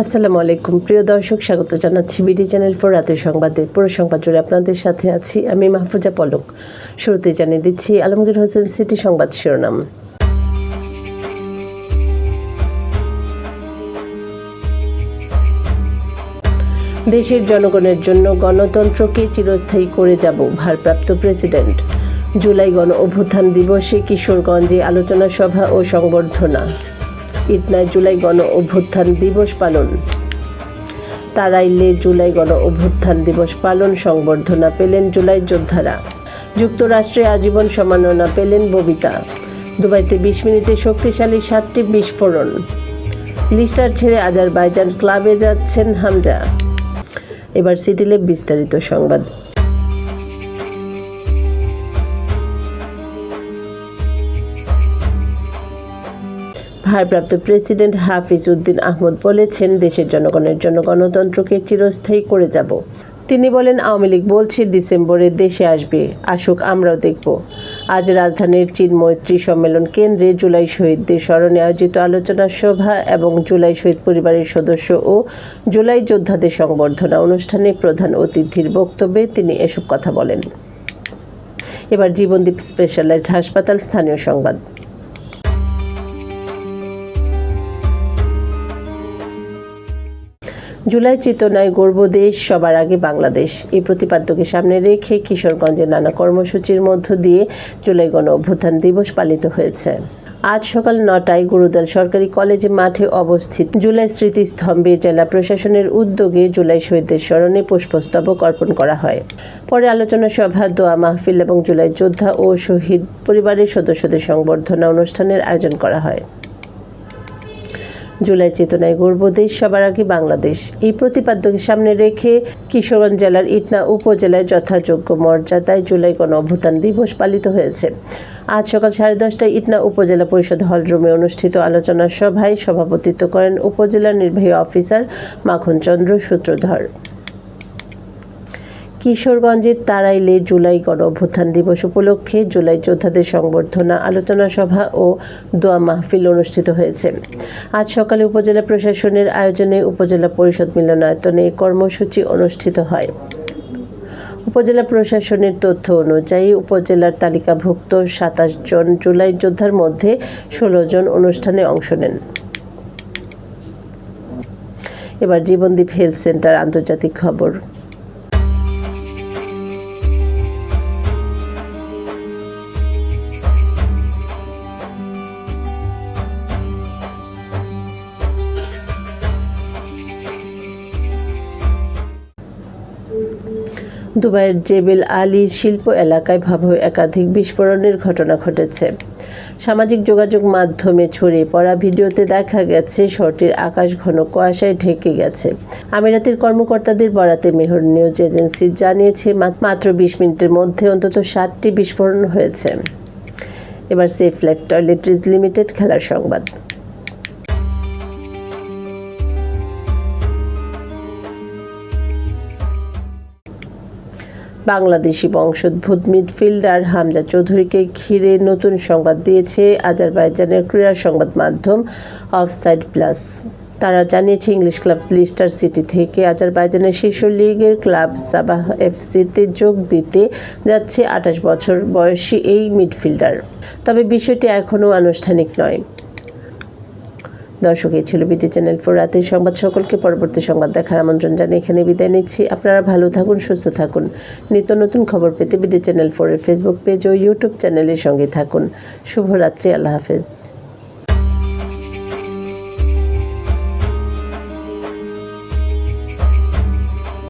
আসসালামু আলাইকুম প্রিয় দর্শক, স্বাগত জানাচ্ছি বিডি চ্যানেল 4 রাতের সংবাদে। পুরো সংবাদ জুড়ে আপনাদের সাথে আছি আমি মাহফুজা পলক। শুরুতে জানিয়ে দিচ্ছি আলমগীর হোসেন সিটি সংবাদ শিরোনাম। দেশের জনগণের জন্য গণতন্ত্রকে চিরস্থায়ী করে যাব ভারপ্রাপ্ত প্রেসিডেন্ট। জুলাই গণ অভ্যুত্থান দিবসে কিশোরগঞ্জে আলোচনা সভা ও সংবর্ধনা। ইটনায় জুলাই গণ অভ্যুত্থান দিবস পালন। তারাইলে জুলাই গণ অভ্যুত্থান দিবস পালন, সংবর্ধনা পেলেন জুলাই যোদ্ধারা। যুক্তরাষ্ট্রে আজীবন সম্মাননা পেলেন ববিতা। দুবাইতে 20 মিনিটে শক্তিশালী 7টি বিস্ফোরণ। লিস্টার ছেড়ে আজারবাইজান ক্লাবে যাচ্ছেন হামজা। এবার সিটিলে বিস্তারিত সংবাদ। ভারপ্রাপ্ত প্রেসিডেন্ট হাফিজ উদ্দিন আহমদ বলেছেন, দেশের জনগণের জন্য গণতন্ত্রকে চিরস্থায়ী করে যাব। তিনি বলেন, আওয়ামী লীগ বলছে ডিসেম্বরে দেশে আসবে, আসুক, আমরাও দেখব। আজ রাজধানীর চীন মৈত্রী সম্মেলন কেন্দ্রে জুলাই শহীদদের স্মরণে আয়োজিত আলোচনা সভা এবং জুলাই শহীদ পরিবারের সদস্য ও জুলাই যোদ্ধাদের সংবর্ধনা অনুষ্ঠানে প্রধান অতিথির বক্তব্যে তিনি এসব কথা বলেন। এবার জীবনদীপ স্পেশালাইজড হাসপাতাল স্থানীয় সংবাদ। জুলাই চেতনায় গর্ব দেশ, সবার আগে বাংলাদেশ, এই প্রতিপাদ্যকে সামনে রেখে কিশোরগঞ্জে নানা কর্মসূচির মধ্য দিয়ে জুলাই গণ অভ্যুত্থান দিবস পালিত হয়েছে। আজ সকাল 9টায় গুরুদল সরকারি কলেজ মাঠে অবস্থিত জুলাই স্মৃতিস্তম্ভে জেলা প্রশাসনের উদ্যোগে জুলাই শহীদদের স্মরণে পুষ্পস্তবক অর্পণ করা হয়। পরে আলোচনা সভা, দোয়া মাহফিল এবং জুলাই যোদ্ধা ও শহীদ পরিবারের সদস্যদের সংবর্ধনা অনুষ্ঠানের আয়োজন করা হয়। জুলাই চেতনায় গর্ব দেশ, সবার আগে বাংলাদেশ, এই প্রতিপাদ্যকে সামনে রেখে কিশোরগঞ্জ জেলার ইটনা উপজেলায় যথাযোগ্য মর্যাদায় জুলাই গণ অভ্যুত্থান দিবস পালিত হয়েছে। আজ সকাল 10:30টায় ইটনা উপজেলা পরিষদ হলরুমে অনুষ্ঠিত আলোচনা সভায় সভাপতিত্ব করেন উপজেলার নির্বাহী অফিসার মাখন চন্দ্র সূত্রধর। কিশোরগঞ্জের তারাইলে জুলাই গণ অভ্যুত্থান দিবস উপলক্ষে জুলাই যোদ্ধাদের সংবর্ধনা, আলোচনা সভা ও দোয়া মাহফিল অনুষ্ঠিত হয়েছে। আজ সকালে উপজেলা প্রশাসনের আয়োজনে উপজেলা পরিষদ মিলনায়তনে কর্মসূচি অনুষ্ঠিত হয়। উপজেলা প্রশাসনের তথ্য অনুযায়ী উপজেলার তালিকাভুক্ত 27 জন জুলাই যোদ্ধার মধ্যে 16 জন অনুষ্ঠানে অংশ নেন। এবার জীবনদীপ হেলথ সেন্টার আন্তর্জাতিক খবর। দুবাইয়ের জেবেল আলী শিল্প এলাকায় ভয়াবহ একাধিক বিস্ফোরণের ঘটনা ঘটেছে। সামাজিক যোগাযোগ মাধ্যমে ছড়িয়ে পড়া ভিডিওতে দেখা গেছে শহরটির আকাশ ঘন কুয়াশায় ঢেকে গেছে। আমিরাতের কর্মকর্তাদের বরাতে মেহর নিউজ এজেন্সি জানিয়েছে, মাত্র 20 মিনিটের মধ্যে অন্তত 7টি বিস্ফোরণ হয়েছে। এবার সেফ লাইফ টয়লেট্রিজ লিমিটেড খেলার সংবাদ। বাংলাদেশি বংশোদ্ভূত মিডফিল্ডার হামজা চৌধুরীকে ঘিরে নতুন সংবাদ দিয়েছে আজারবাইজানের ক্রীড়া সংবাদ মাধ্যম অফসাইড প্লাস। তারা জানিয়েছে, ইংলিশ ক্লাব লিস্টার সিটি থেকে আজারবাইজানের শীর্ষ লিগের ক্লাব সাবাহ এফসিতে যোগ দিতে যাচ্ছে 28 বছর বয়সী এই মিডফিল্ডার। তবে বিষয়টি এখনও আনুষ্ঠানিক নয়। দর্শক, এই ছিল বিডি চ্যানেল 4 রাতের সংবাদ। সকলকে পরবর্তী সংবাদ দেখার আমন্ত্রণ জানিয়ে এখানে বিদায় নিচ্ছি। আপনারা ভালো থাকুন, সুস্থ থাকুন। নিত্য নতুন খবর পেতে বিডি চ্যানেল 4 এর ফেসবুক পেজ ও ইউটিউব চ্যানেলের সঙ্গে থাকুন। শুভরাত্রি, আল্লাহ হাফেজ।